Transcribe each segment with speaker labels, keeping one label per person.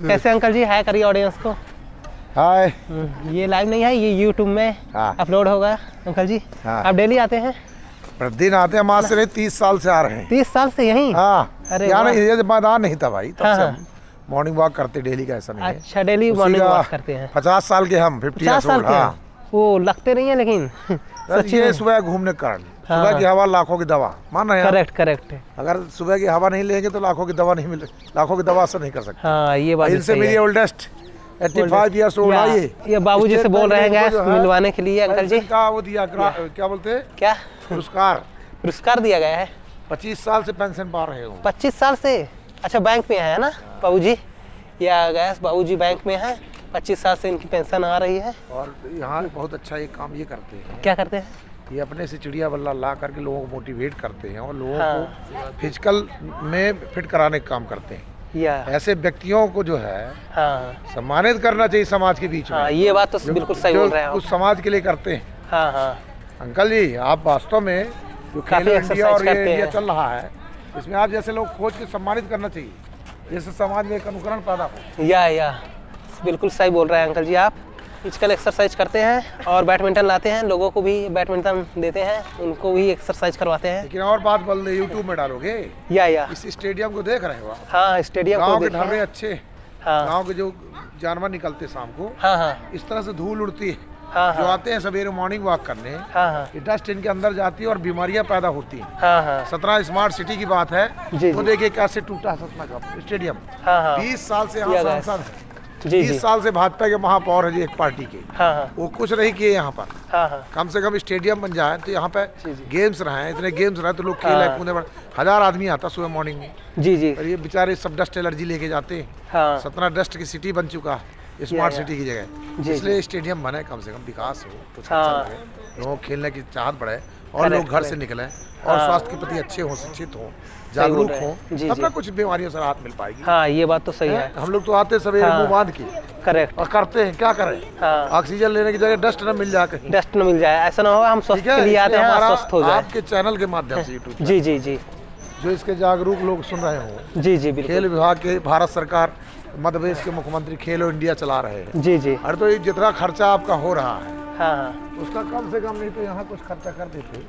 Speaker 1: कैसे अंकल जी, हाय करिए ऑडियंस को।
Speaker 2: हाय।
Speaker 1: ये लाइव नहीं है, ये यूट्यूब में अपलोड होगा। अंकल जी आप डेली आते हैं?
Speaker 2: प्रतिदिन आते हैं, माँ से 30 साल से आ रहे हैं।
Speaker 1: 30 साल से यहीं?
Speaker 2: अरे यहाँ नहीं, ये मैदान नहीं था भाई, तब से हम मॉर्निंग वॉक करते डेली का, ऐसा नहीं है।
Speaker 1: अच्छा, डेली मॉर्निंग वॉक करते हैं।
Speaker 2: 50 साल के हम,
Speaker 1: 50 साल के। वो लगते नहीं है लेकिन
Speaker 2: ये सुबह घूमने के कारण, सुबह की हवा लाखों की दवा, मान रहे हैं?
Speaker 1: Correct correct.
Speaker 2: अगर सुबह की हवा नहीं लेंगे तो लाखों की दवा नहीं मिले, लाखों की दवा से नहीं कर सकते।
Speaker 1: हाँ ये बात
Speaker 2: इनसे मेरी ओल्डेस्ट 85 ईयर्स ओल्ड आई।
Speaker 1: ये बाबूजी से बोल रहे हैं मिलवाने के लिए अंकल जी
Speaker 2: का वो दिया, क्या बोलते हैं, क्या पुरस्कार
Speaker 1: दिया गया है।
Speaker 2: 25 साल से पेंशन पा रहे हो।
Speaker 1: 25 साल से? अच्छा, बैंक में है ना बाबूजी? या गैस बाबूजी बैंक में है, 25 साल से इनकी पेंशन आ रही है। और
Speaker 2: यहाँ बहुत अच्छा एक काम ये करते हैं।
Speaker 1: क्या करते हैं?
Speaker 2: ये अपने से चिड़िया बल्ला ला करके लोगों को मोटिवेट करते हैं और लोगों को फिजिकल में फिट कराने का काम करते हैं। ऐसे व्यक्तियों को जो है सम्मानित करना चाहिए समाज के बीच में।
Speaker 1: ये बात तो बिल्कुल सही बोल रहे हैं।
Speaker 2: उस समाज के लिए करते हैं। अंकल जी, आप वास्तव में जो खेलो इंडिया और ये इंडिया चल रहा है, इसमें आप जैसे लोग खोज के सम्मानित करना चाहिए, जैसे समाज में एक अनुकरण पैदा हो।
Speaker 1: या बिल्कुल सही बोल रहे हैं अंकल जी। आप फिजिकल एक्सरसाइज करते हैं और बैडमिंटन लाते हैं, लोगों को भी बैडमिंटन देते हैं, उनको भी एक्सरसाइज करवाते हैं।
Speaker 2: लेकिन और बात बोल दे, यूट्यूब में डालोगे? या इस स्टेडियम को देख रहे हो?
Speaker 1: हाँ, स्टेडियम
Speaker 2: गाँव के ढर्रे अच्छे, गाँव के जो जानवर निकलते शाम को, इस तरह से धूल उड़ती है, जो आते हैं सवेरे मॉर्निंग वॉक करने, डस्ट इनके अंदर जाती है और बीमारियां पैदा होती हैं। 17 स्मार्ट सिटी की बात है, वो देखिए कैसे टूटा सतना का स्टेडियम। 20 साल से यहाँ सांसद है, 20 साल से भाजपा के महापौर है जी, एक पार्टी के। वो कुछ नहीं किए यहाँ पर। कम से कम स्टेडियम बन जाए तो यहाँ पे गेम्स रहे, इतने गेम्स रहे तो लोग खेले कूदे, 1000 आदमी आता सुबह मॉर्निंग में। और ये बेचारे सब डस्ट एलर्जी लेके जाते हैं। सतना डस्ट की सिटी बन चुका है स्मार्ट सिटी की जगह, इसलिए स्टेडियम बने, कम से कम विकास हो तो लोगों को खेलने की चाहत बढ़े और लोग घर से निकलें और स्वास्थ्य के प्रति अच्छे हों, शिक्षित हों, जागरूक हों, अपना कुछ बीमारियों से राहत मिल पाएगी। हाँ, ये बात तो सही है। हम लोग तो आते सवेरे मुंह बांध के, करेक्ट, और करते हैं, क्या करें, ऑक्सीजन लेने की जगह डस्ट न मिल जाए, कहीं डस्ट न मिल जाए, ऐसा ना हो हम स्वस्थ के लिए आते हैं, स्वस्थ हो जाए। आपके चैनल के माध्यम से यूट्यूब, जी, जो इसके जागरूक लोग सुन रहे हो, जी, खेल विभाग के, भारत सरकार, मध्य प्रदेश के मुख्यमंत्री खेलो इंडिया चला रहे हैं। जी। अरे तो जितना खर्चा आपका हो रहा है, उसका कम से कम नहीं तो यहाँ कुछ खर्चा कर देते।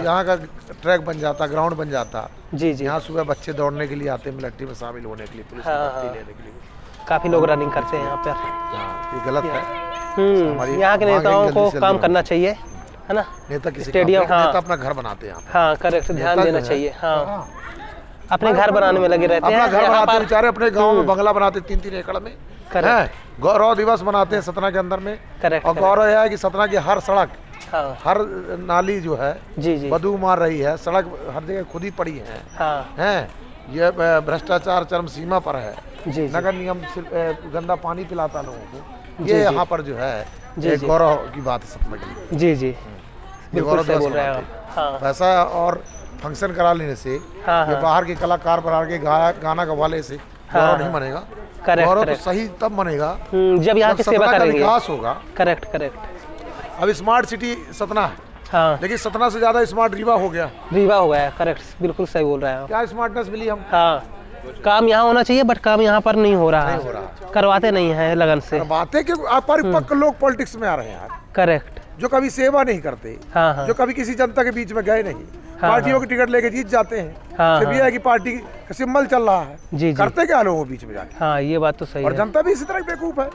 Speaker 2: यहाँ का ट्रैक बन जाता, ग्राउंड बन जाता। जी। यहाँ सुबह बच्चे दौड़ने के लिए आते हैं, मिलिट्री में शामिल होने के लिए, पुलिस में भर्ती लेने के लिए। काफी लोग रनिंग करते हैं यहाँ पर। ये गलत है। यहाँ के नेताओं को काम करना चाहिए, है ना? नेता किसी स्टेडियम, नेता अपना घर बनाते हैं। करेक्ट, ध्यान देना चाहिए। अपने घर बनाने में लगे रहते हैं, अपना घर बनाते बेचारे, अपने गांव में बंगला बनाते 3-3 एकड़ में। गौरव दिवस मनाते हैं सतना के अंदर में। और गौरव यह है कि सतना की हर सड़क, हर नाली जो है बदबू मार रही है, सड़क हर जगह खुद ही पड़ी है। ये भ्रष्टाचार चरम सीमा पर है। नगर निगम गंदा पानी पिलाता लोगों को। ये यहाँ पर जो है गौरव की बात है सतना की। जी, गौरव दिवस बोल रहे हैं वैसा। और फंक्शन करा लेने से, ये बाहर के कलाकार बाहर के गाना गवाले से गौरव नहीं बनेगा। गौरव तो सही तब बनेगा जब यहाँ की सेवा करेंगे, विकास होगा। करेक्ट। अब स्मार्ट सिटी सतना है, लेकिन सतना से ज्यादा स्मार्ट रीवा हो गया। करेक्ट, बिल्कुल सही बोल रहे हैं। क्या स्मार्टनेस मिली हम? काम यहाँ होना चाहिए, बट काम यहाँ पर नहीं हो रहा है, करवाते नहीं है लगन से। बातें कि परिपक्व लोग पॉलिटिक्स में आ रहे हैं यार। करेक्ट, जो कभी सेवा नहीं करते, जो कभी किसी जनता के बीच में गए नहीं, पार्टियों की टिकट लेके जीत जाते हैं। सिर्फ ये है कि पार्टी का सिंबल चल रहा है, करते क्या लोगों के बीच में जाके। ये बात तो सही है। और जनता भी इसी तरह बेवकूफ है।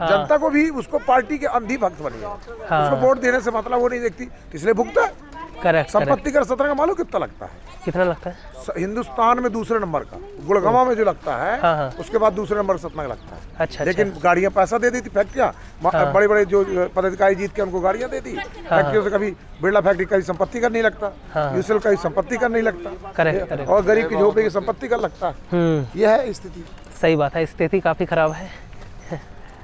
Speaker 2: जनता को भी उसको पार्टी के अंधी भक्त बनी है, उसको वोट देने से मतलब वो नहीं देखती, इसलिए भुगता है। करेक्ट। संपत्ति कर सतना का मालूम कितना लगता है? कितना लगता है? हिंदुस्तान में दूसरे नंबर का, गुड़गांव में जो लगता है, उसके बाद दूसरे नंबर सतना का लगता है। अच्छा। लेकिन गाड़ियां पैसा दे देती, फैक्ट्रियां, बड़े बड़े जो पदाधिकारी जीत के उनको गाड़ियां देती, फैक्ट्रियों से कभी बिरला फैक्ट्री का संपत्ति कर नहीं लगता, यूसेल का संपत्ति कर नहीं लगता। करेक्ट। और गरीब की झोपड़ी की संपत्ति कर लगता है। यह है स्थिति। सही बात है, स्थिति काफी खराब है।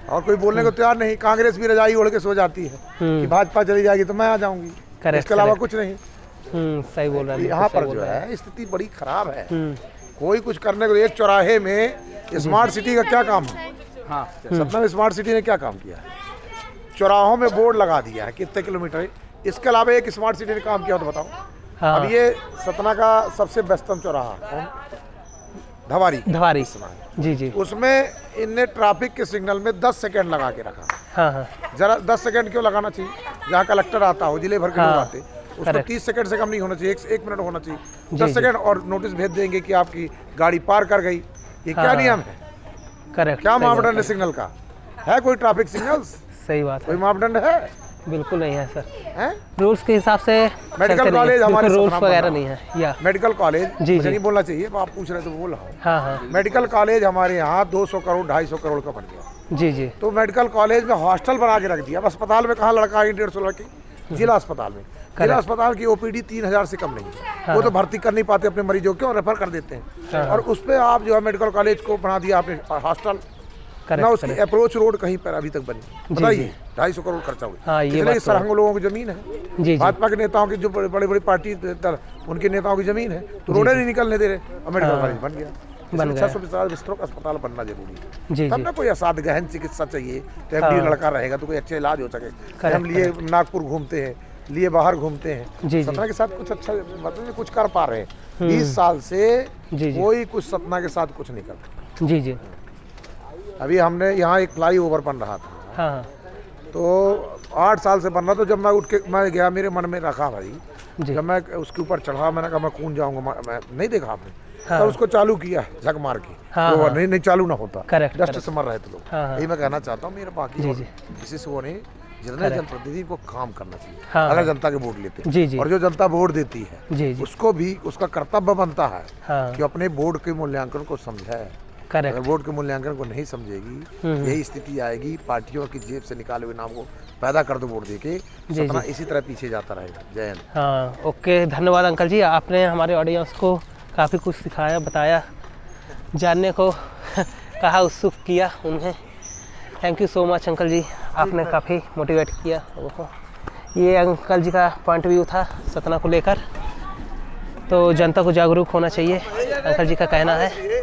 Speaker 2: और कोई बोलने को तैयार नहीं। कांग्रेस भी रजाई ओढ़ के सो जाती है कि भाजपा चली जाएगी तो मैं आ जाऊंगी, इसके अलावा कुछ नहीं। सही बोल रहा है। यहाँ पर जो है स्थिति बड़ी खराब है। कोई कुछ करने को, एक चौराहे में स्मार्ट सिटी का क्या काम है? सतना में स्मार्ट सिटी ने क्या काम किया है? चौराहों में बोर्ड लगा दिया है कितने किलोमीटर, इसके अलावा एक स्मार्ट सिटी ने काम किया तो बताओ। अब ये सतना का सबसे व्यस्तम चौराहा धवारी
Speaker 1: जी जी।
Speaker 2: उसमें इनने ट्रैफिक के सिग्नल में 10 सेकंड लगा के रखा।
Speaker 1: हाँ हाँ।
Speaker 2: जरा 10 सेकंड क्यों लगाना चाहिए? जहाँ कलेक्टर आता हो, जिले भर के लोग आते, उसको 30 सेकंड से कम नहीं होना चाहिए, 1 मिनट होना चाहिए। 10 सेकंड और नोटिस भेज देंगे कि आपकी गाड़ी पार कर गई। ये क्या नियम है?
Speaker 1: करेक्ट।
Speaker 2: क्या मापदंड है सिग्नल का? है कोई ट्रैफिक सिग्नल?
Speaker 1: सही बात है।
Speaker 2: कोई मापदंड है?
Speaker 1: बिल्कुल नहीं है सर।
Speaker 2: हैं?
Speaker 1: रूल्स के हिसाब से
Speaker 2: मेडिकल कॉलेज हमारे
Speaker 1: रूल्स वगैरह नहीं है। या
Speaker 2: मेडिकल कॉलेज
Speaker 1: जी
Speaker 2: नहीं बोलना चाहिए, आप पूछ रहे तो बोल रहा हूँ।
Speaker 1: हाँ हाँ।
Speaker 2: मेडिकल कॉलेज हमारे यहाँ 200 करोड़ 250 करोड़ का बन गया।
Speaker 1: जी जी।
Speaker 2: तो मेडिकल कॉलेज में हॉस्टल बना के रख दिया। अब अस्पताल में कहाँ लड़का आई 150 लड़की? जिला अस्पताल में। जिला अस्पताल की ओपीडी 3000 से कम नहीं है। वो तो भर्ती कर नहीं पाते अपने मरीजों को, रेफर कर देते हैं। और उस पर आप जो है मेडिकल कॉलेज को बना दिया आपने हॉस्टल। ना उसकी अप्रोच रोड कहीं पर अभी तक बनी, बताइए। 250 करोड़ खर्चा हुआ। इसलिए सरहंग लोगों की जमीन है, भाजपा के नेताओं की, जो बड़ी बड़ी पार्टी उनके नेताओं की जमीन है, तो रोडे नहीं निकलने दे रहे। मेडिकल कॉलेज बन गया। 650 बिस्तरों का अस्पताल बनना जरूरी है। तब ना कोई असाध गहन चिकित्सा चाहिए तो MD लड़का रहेगा तो कोई अच्छे इलाज हो सके। हम लिए नागपुर घूमते हैं, लिए बाहर घूमते हैं, सतना के साथ कुछ अच्छा मतलब कुछ कर पा रहे हैं। 20 साल से कोई कुछ सतना के साथ कुछ नहीं कर।
Speaker 1: जी जी।
Speaker 2: अभी हमने यहाँ एक फ्लाईओवर बन रहा था।
Speaker 1: हाँ।
Speaker 2: तो 8 साल से बन रहा। तो जब मैं उठ के मैं गया, मेरे मन में रखा भाई, जब मैं उसके ऊपर चढ़ा, मैंने कहा मैं कूद जाऊंगा। मैं नहीं देखा आपने? हाँ। तो उसको चालू किया झक मार के। हाँ, तो नहीं चालू ना होता। डस्ट से मर रहे थे लोग। यही मैं कहना चाहता हूँ। मेरे बाकी किसी वो नहीं, जितने जनप्रतिनिधि को काम करना चाहिए। हाँ, अगर जनता के वोट लेते हैं और जो जनता वोट देती है उसको भी उसका कर्तव्य बनता है कि अपने बोर्ड के मूल्यांकन को समझे। अगर वोट के मूल्यांकन को नहीं समझेगी, यही स्थिति आएगी, पार्टियों की जेब से निकाले हुए नाम को पैदा कर दो वोट देके, सतना इसी तरह पीछे जाता रहेगा। जय हिंद।
Speaker 1: हाँ, ओके, धन्यवाद अंकल जी। आपने हमारे ऑडियंस को काफ़ी कुछ सिखाया, बताया, जानने को कहा, उत्सुक किया उन्हें। Thank you so much uncle ji, आपने काफ़ी मोटिवेट किया लोगों को। ये अंकल जी का पॉइंट व्यू था सतना को लेकर। तो जनता को जागरूक होना चाहिए, अंकल जी का कहना है।